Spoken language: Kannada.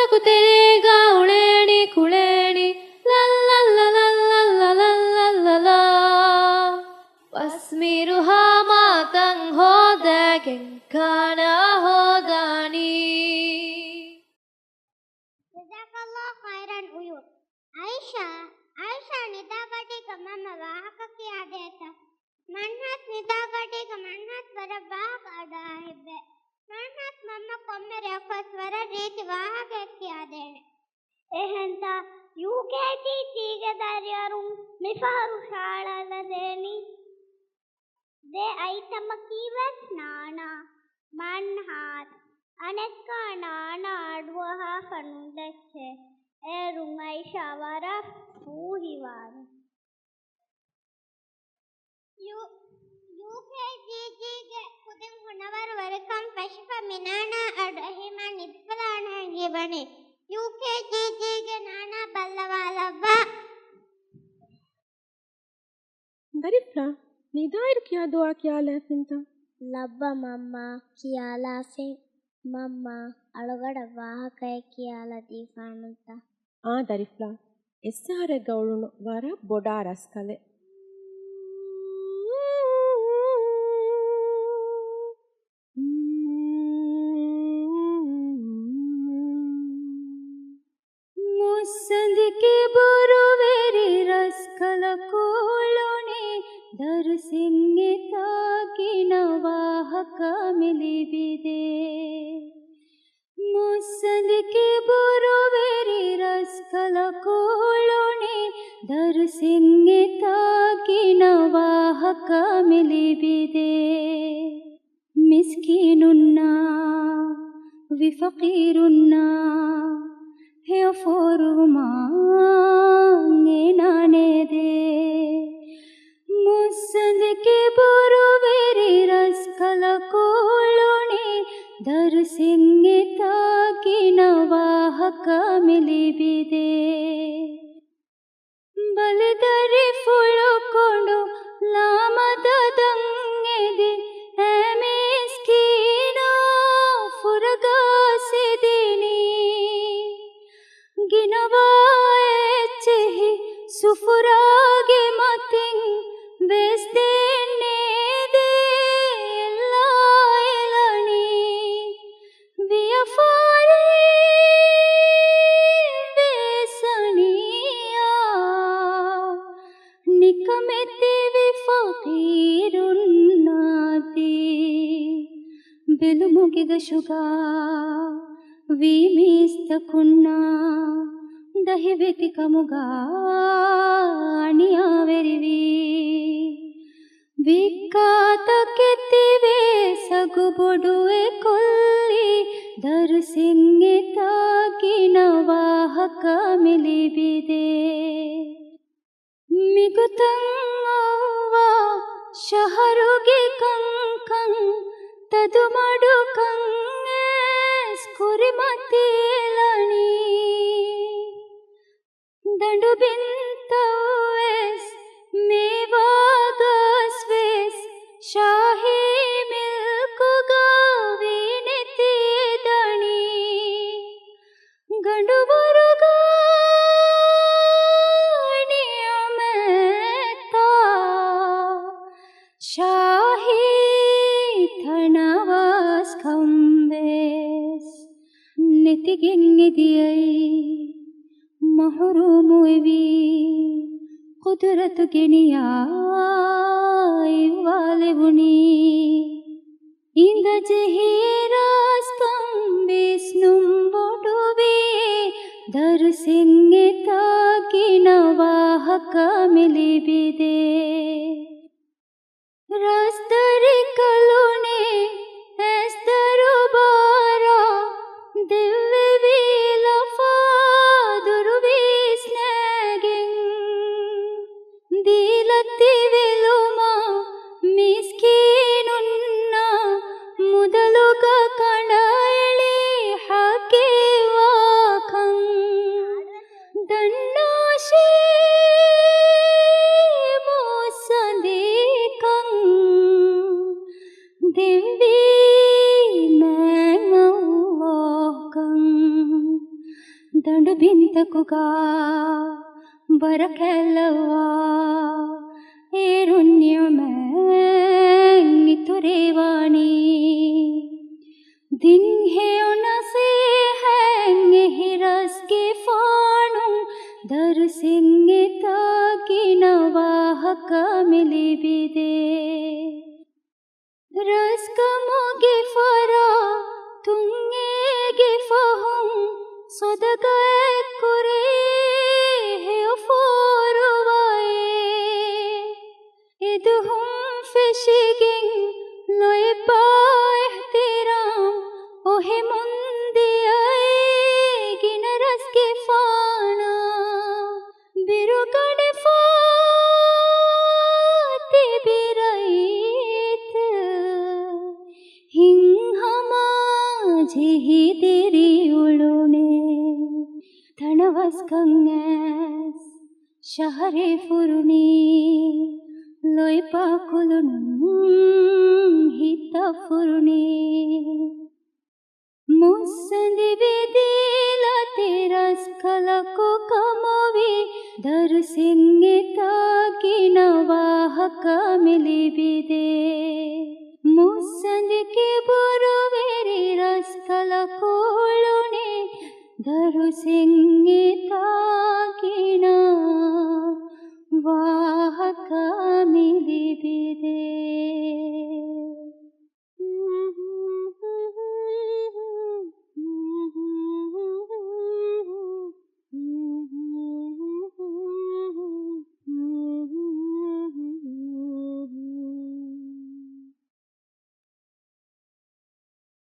तकु तेरेगा उड़ेनी कुड़ेनी ला ला ला ला ला ला ला ला ला ला वस्मिरुहा मातं होदागें kana hodani Jazakallah khairan uyut. Aisha nidagati ka mama wahaka kiya deta. Manhat nidagati ka manhat swara wahaka adahibbe. Manhat mama komme rekha swara reeti wahaka kiya dene. Ehenta UKG ತೀಗದಾರ್ಯಾರು ಮಿಫಾರು ಶಾಳಾಲದೇನಿ ದೇ ಐತಮ ಕೀವಸ್ ನಾನ ಮನ್ಹಾತ್ ಅನೆಕ್ಕ ನಾನ ಅಡುವಹ ಫನುಂದಚ್ಚೆ ಏ ರುಂಗೈ ಶಾವರ ಪೂಹಿವಾರ UKGಗೆ ಕುದಿಂ ಹುನವರ ವರಕಂ ಪಶಪ ಮಿನಾನ ಅಡಹಿಮ ನಿತ್ಪಲಾನ ಗಿಬನೆ UKGಗೆ ನಾನ ಬಲ್ಲವಾಲವ್ವ ದರಿಫ್ಲಾ ನಿದಾಯಿರು ಕಿಯಾ ದುಆ ಕಿಯಾಲಾ ಫಿಂತ ಲಬ್ಬ ಮಮ್ಮ ಕಿಯಾಲಾ ಫೆ ಮಮ್ಮ ಅಳಗಡ ವಾಹಕಯ ಕಿಯಾಲಾ ದೀಫಾನುಂತ ದರಿಫ್ಲಾ ಎಸ್ಸಾರೆ ಗೌಳುನು ವರ ಬೊಡಾ ರಸ್ಕಲೆ ಮುಸ್ಸಂದಿಕೆ ಬರುವೆರಿ ರಸ್ಕಲ ಕೋಳುನೆ ದರ್ಸಿಂಗೆ ತಾಕಿನ ವಾಹಕ ಮಿಲಿಬಿದೆ ಮುಸ್ಸಂದಿಕೆ ಬರುವೆರಿ ರಸ್ಕಲ ಕೋಳುನೆ ದರ್ಸಿಂಗೆ ತಾಕಿನ ವಾಹಕ ಮಿಲಿಬಿದೆ ಮಿಸ್ಕೀನುನ್ನಾ ವಿಫಕೀರುನ್ನಾ ಹೇ ಫೋರುಮಾ ನಾನೇದೆ ಮುಸ್ಸಂದಿಕೆ ಬರುವೆರಿ ರಸ್ಕಲ ಕೋಳುನೆ ದರ್ಸಿಂಗೆ ತಾಕಿನ ವಾಹಕ ಮಿಲಿಬಿದೆ ಬಲದರೆ ಫುಳುಕೊಂಡು ಲಾಮದ ದಂಗೆದೆ ಮಿಸ್ಕೀನ ಫುರಗಾಸಿದಿನಿ ಗಿನವಾಯೆಚ್ಚೆಹಿ ಸುಫುರಾಗೆ ಮತಿಂ ವೆಸ್ದೆನ್ನೇದೆ ಎಲ್ಲಾಯಲನಿ ವಿಯಫಾರೆ ವೆಸನಿಯಾ ನಿಕಮೆತಿ ವಿಫಕೀರುನ್ನಾತಿ ಬೆಲುಮುಗಿದ ಶುಗಾ ವಿಮಿಸ್ತಕುನ್ನಾ ದಹಿವೆತಿ ಕಮುಗಾ ಅಣಿಯಾವೆರಿವಿ ವಿಕ್ಕಾತ ಕೆತ್ತಿವೆ ಸಗುಬೊಡುವೆ ಕೊಲ್ಲಿ ದರ್ಸಿಂಗೆ ತಾಕಿನ ವಾಹಕ ಮಿಲಿಬಿದೆ ಮಿಗುತಂಗವ್ವ ಶಹರುಗೆ ಕಂಕಂ ತದು ಮಾಡು ಕಂಗೆ ಸ್ಕುರಿಮತಿಲಣಿ ದಂಡು ಬಿಂತವೆಸ್ ಮೇವಾಗಸ್ವೆಸ್ ಶಾಹಿ ಮಿಲ್ಕುಗಾವಿನೆತಿ ದಣಿ ಗಂಡು ಬರುಗ ನಿಯಮೆತಾ ಶಾಹಿ ಥಣವಾಸ್ ಖಂಬೆಸ್ ನಿತಿಗಿನ್ನಿದಿಯೈ ಮಹರೂಮುವಿ ಕುದುರತ್ ಗಿಣಿಯಾಯ್ ವಾಲೆವುನಿ ಇಂದ ಜಹೀರಾಸ್ ಕಂಬಿಸ್ನುಂ ಬೊಡುವೆ ದರ್ಸಿಂಗೆ ತಾಕಿನ ವಾಹಕ ಮಿಲಿಬಿದೆ ರಸ್ತರಿ ಕಲುನೆ ಎಸ್ತರು ಬಾರ ದಿವ್ಯ ದೀಲತ್ತಿ ವಿಲುಮ ಮಿಸ್ಕೀನುನ್ನ ಮುದಲುಗ ಕಣಳಿ ಹಾಕಿ ವಾಕಂ ದಣ್ಣಾಶೆ ದಂಡು ಬಿಂತಕುಗಾ ಬರಕೆಲ್ಲವಾ ಏರುಣ್ಯಮೆ ತುರೇವಾಣಿ दिन है उनसे हैंगे हिरस के फाणु दर सिंगे ताकि नवाह का मिली बिदे रस कमोगे फरा तुंगे गे फहुम सदगाए कुरे है फोरवाए इदहुम फिशिगिंग लोए पाए तेराम ओहे मुंदे आए गिन रस के फाना बिरुगड़ फाते बिराइत हिंग हमा जेही तेरी उलुने धनवस कंगेस शहरे फुरुनी लोई पाकुलुनु हिता फुरुनी मुसंदी बेदिला तेरा स्कला को कमोवे दर सिंगे ताकि नवाह का मिली बिदे मुसंदी के बुरु वेरी रस्कला कोलुने दर सिंगे ताकि नवाह का